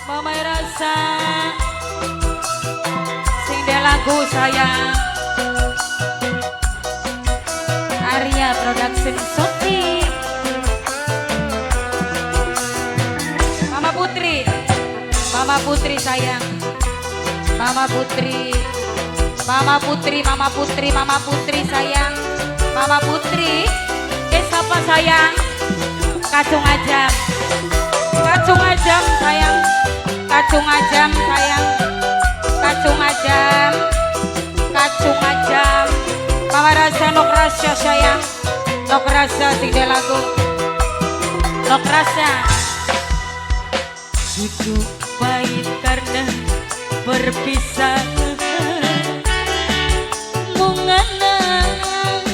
Mama rasa sing de lagu sayang Arya Production Soti Mama Putri sayang Mama Putri sayang Mama Putri siapa sayang Kacung Ajam sayang Kacung Ajam Mama rasa nok rasa sayang nok rasa sing de lagu nok rasa hidup pahit karena berpisah mengenang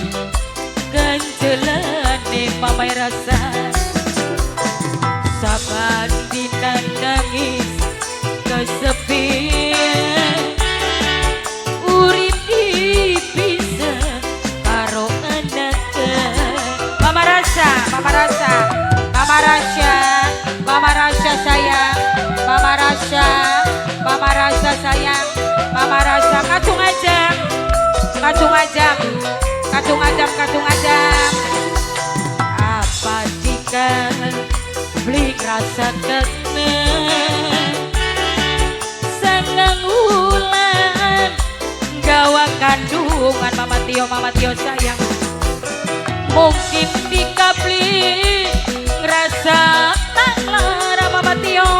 ganjelane mamai rasa saban dina nangis kesepian urip dipisah karo anaknya mama rasa sayang mama rasa sayang mama rasa kacung ajam apa jika beli rasa kangen senang ulan gawa kandungan mama Tio sayang mungkin dikabli ngerasa tak lara mama Tio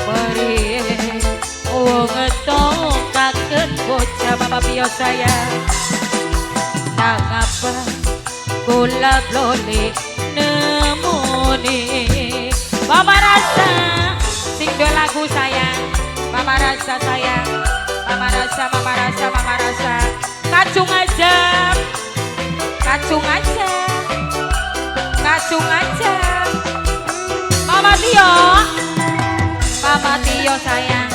beri wong ngetokaken bocah mama Tio sayang nangapa kula blole nemoni mama rasa sing do lagu sayang mama rasa sayang mama rasa kacung ajam mama Tio sayang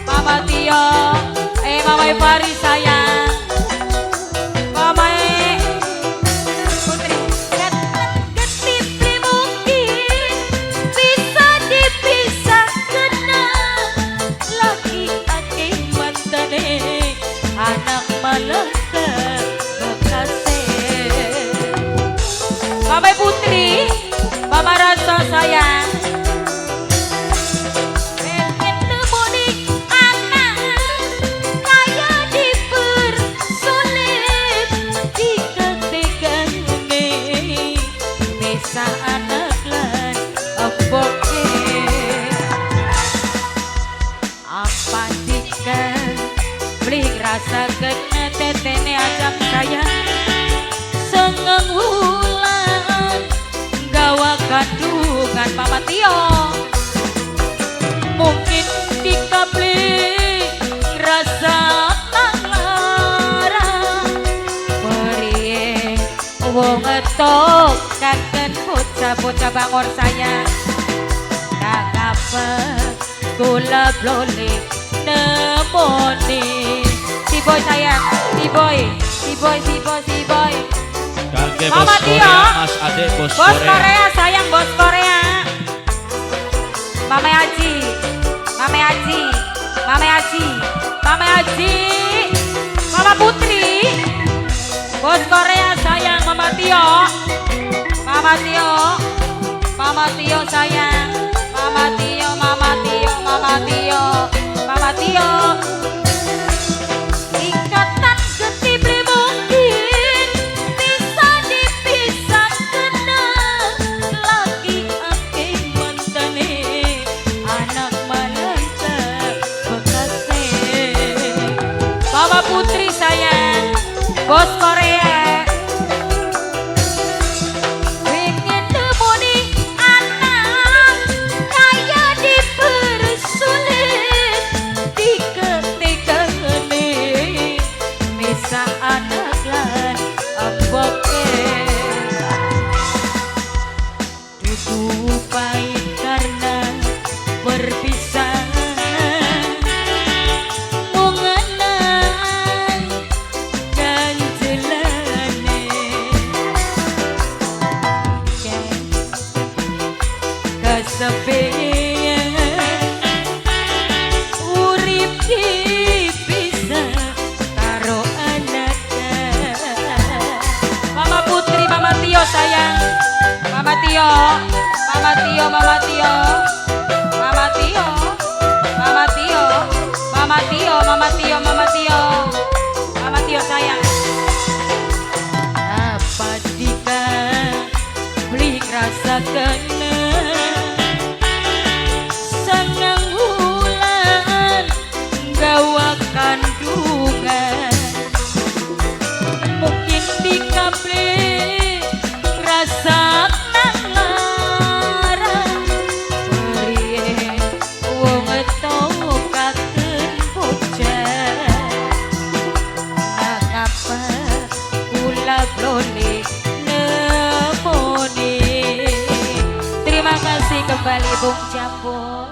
mama Tio mama Fari sayang mama Putri ketipli mungkin bisa dipisah kena lagi ake mantane anak malaka bekasih mama Putri mama rasa sayang rasa kena tetene ajam sayang sengeng wulan gawa kandungan mama Tio mungkin dikabli rasa lara beri wong ngetok kangen bocah bangor sayang ngapa kula blole nemoni si boy sayang si boy Kangge bos Mama Tio Korea Mas Ade bos Korea sayang bos Korea Mama Haji Mama Putri bos Korea sayang Mama Tio sayang Mama Tio ikatan ketibli mungkin bisa dipisah kena lagi ake mantane anak malanta bekasih Mama Putri sayang bos Korea sepiye urip dipisah karo anaknya. Mama Putri, Mama Tio sayang, Mama Tio, Mama Tio, Mama Tio, Mama Tio, Mama Tio, Mama Tio, Mama Tio, Mama Tio, Mama Tio sayang. Apa dika beli rasa kena sangang bulan gawa kandungan mungkin dikabli rasa nangara periye wong tokaken bocah ngapa kula blone nemoni. Terima kasih kembali Bung Jambo.